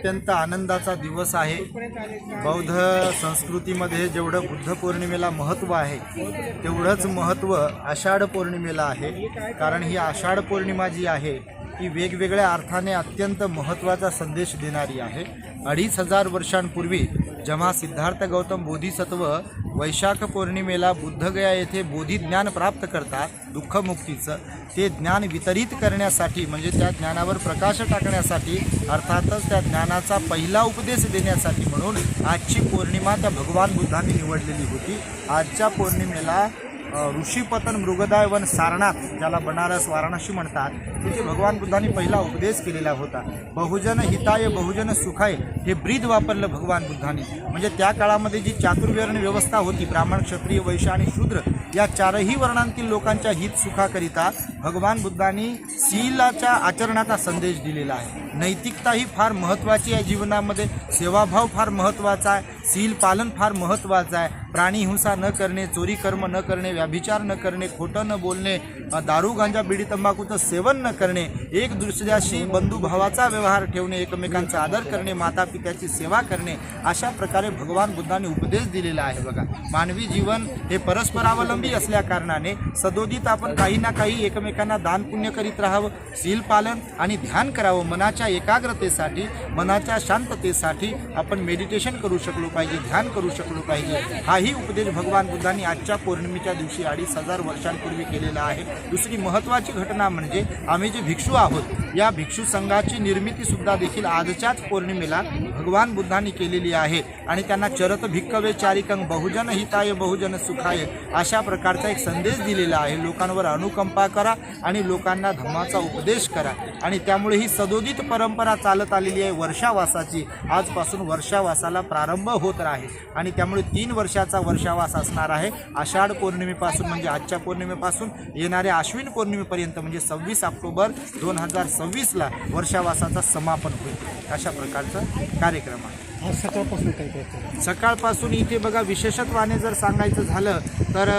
अत्यंत आनंदाचा दिवस आहे। बौद्ध संस्कृतीमध्ये जेवढं बुद्ध पौर्णिमेला महत्त्व आहे तेवढंच महत्त्व आषाढ पौर्णिमेला आहे। कारण ही आषाढ पौर्णिमा जी आहे ती वेगवेगळ्या अर्थाने अत्यंत महत्त्वाचा संदेश देणारी आहे। 2500 वर्षांपूर्वी जेव्हा सिद्धार्थ गौतम बोधिसत्व वैशाख पौर्णिमेला बुद्धगया येथे बोधिज्ञान प्राप्त करतात, दुःखमुक्तीचं ते ज्ञान वितरित करण्यासाठी म्हणजे त्या ज्ञानावर प्रकाश टाकण्यासाठी, अर्थातच त्या ज्ञानाचा पहिला उपदेश देण्यासाठी म्हणून आजची पौर्णिमा त्या भगवान बुद्धांनी निवडलेली होती। आजच्या पौर्णिमेला ऋषीपतन मृगदाय वन सारनाथ, ज्याला बनारस वाराणसी म्हणतात, तिथे भगवान बुद्धांनी पहिला उपदेश केलेला होता। बहुजन हिताय बहुजन सुखाय हे ब्रीद वापरलं भगवान बुद्धांनी। म्हणजे त्या काळामध्ये जी चातुर्वर्ण व्यवस्था होती, ब्राह्मण क्षत्रिय वैश्य आणि शूद्र या चारही वर्णांतील लोकांच्या हित सुखाकरिता भगवान बुद्धांनी शीलाच्या आचरणाचा संदेश दिलेला आहे। नैतिकता ही फार महत्त्वाची आहे जीवनामध्ये, सेवाभाव फार महत्त्वाचा आहे, शील पालन फार महत्त्वाचं आहे। प्राणी हिंसा न करणे, चोरी कर्म न करणे, व्याभिचार न करणे, खोटं न बोलणे, दारू गांजा बिडी तंबाखूचं सेवन न करणे, एक दुसऱ्याशी बंधुभावाचा व्यवहार ठेवणे, एकमेकांचा आदर करणे, माता पित्याची सेवा करणे, अशा प्रकारे भगवान बुद्धांनी उपदेश दिलेला आहे। बघा, मानवी जीवन हे परस्परावलंबी असल्या कारणाने सदोदित आपण काही ना काही एकमेकांना दान पुण्य करीत राहावं, शील पालन आणि ध्यान करावं। मनाच्या एकाग्रतेसाठी, मनाच्या शांततेसाठी आपण मेडिटेशन करू शकलो पाहिजे, ध्यान करू शकलो पाहिजे। हाही उपदेश भगवान बुद्धांनी आजच्या पौर्णिमेच्या दिवशी 2500 वर्षांपूर्वी केलेला आहे। दुसरी महत्त्वाची घटना म्हणजे आम्ही जे भिक्षू आहोत, या भिक्षू संघाची निर्मिती सुद्धा देखील आजच्याच पौर्णिमेला भगवान बुद्धांनी केलेली आहे आणि त्यांना चरत भिक्खवे चारिकं बहुजन हिताय बहुजन सुखाय अशा प्रकारचा एक संदेश दिलेला आहे। लोकांवर अनुकंपा करा आणि लोकांना धम्माचा उपदेश करा आणि त्यामुळे ही सदोदित परंपरा चालत आलेली आहे वर्षावासाची। आजपासून वर्षावासाला प्रारंभ होत आहे आणि त्यामुळे 3 वर्षाचा वर्षावास असणार आहे। आषाढ पौर्णिमेपासून म्हणजे आजच्या पौर्णिमेपासून येणाऱ्या आश्विन पौर्णिमेपर्यंत म्हणजे 26 ऑक्टोबर 2026ला वर्षावासाचा समापन होईल। अशा प्रकारचा कार्यक्रम आहे। सकाळपासून काय काय सकाळपासून इथे बघा, विशेषत्वाने जर सांगायचं झालं तर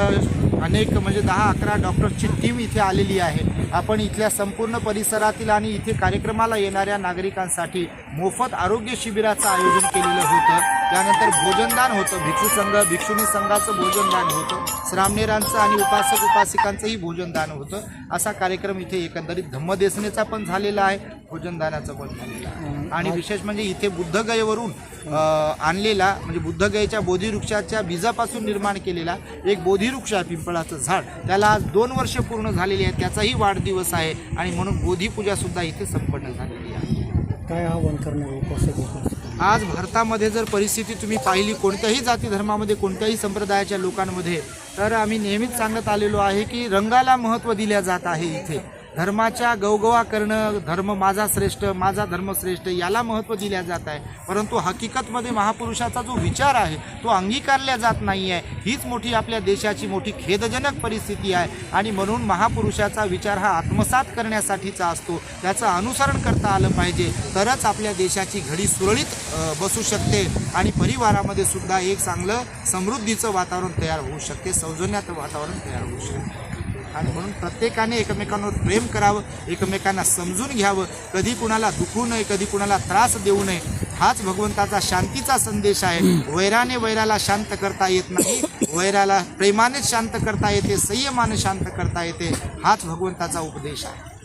अनेक म्हणजे 10-11 डॉक्टर्सची टीम इथे आलेली आहे। आपण इथल्या संपूर्ण परिसरातील आणि इथे कार्यक्रमाला येणाऱ्या नागरिकांसाठी मोफत आरोग्य शिबिराचं आयोजन केलेलं होतं। त्यानंतर भोजनदान होतं, भिक्षू संघ भिक्षुणी संघाचं भोजनदान होतं, श्रामणेरांचं आणि उपासक उपासिकांचंही भोजनदान होतं। असा कार्यक्रम इथे एकंदरीत धम्मदेसनेचा पण झालेला आहे, भोजनदानाचं पण झालेला आहे। आणि विशेष म्हणजे इथे बुद्धगयेवरून आणलेला म्हणजे बुद्धगयेच्या बोधिवृक्षाच्या बीजापासून निर्माण केलेला एक बोधिवृक्ष आहे, पिंपळाचं झाड, त्याला आज 2 वर्ष पूर्ण झालेली आहे, त्याचाही वाढदिवस आहे आणि म्हणून बोधिपूजासुद्धा इथे संपन्न झालेली आहे। काय आव्हान करणार आज भारतामध्ये जर परिस्थिती तुम्ही पाहिली कोणत्याही जाती धर्मामध्ये, कोणत्याही संप्रदायाच्या लोकांमध्ये, तर आम्ही नेहमीच सांगत आलेलो आहे की रंगाला महत्त्व दिले जात आहे। इथे धर्माच्या गवगवा करणं, धर्म माझा श्रेष्ठ, माझा धर्म श्रेष्ठ याला महत्त्व दिले जात आहे, परंतु हकीकतमध्ये महापुरुषाचा जो विचार आहे तो अंगीकारला जात नाही आहे। हीच मोठी आपल्या देशाची मोठी खेदजनक परिस्थिती आहे आणि म्हणून महापुरुषाचा विचार हा आत्मसात करण्यासाठीचा असतो, त्याचं अनुसरण करता आलं पाहिजे, तरच आपल्या देशाची घडी सुरळीत बसू शकते आणि परिवारामध्ये सुद्धा एक चांगलं समृद्धीचं वातावरण तयार होऊ शकते, सौजन्याचं वातावरण तयार होऊ शकते। आणि म्हणून प्रत्येकाने एकमेकांवर प्रेम करावं, एकमेकांना समजून घ्यावं, कधी कुणाला दुखू नये, कधी कुणाला त्रास देऊ नये, हाच भगवंताचा शांतीचा संदेश आहे। वैराने वैराला शांत करता येत नाही, वैराला प्रेमानेच शांत करता येते, संयमाने शांत करता येते, हाच भगवंताचा उपदेश आहे।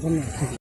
धन्यवाद।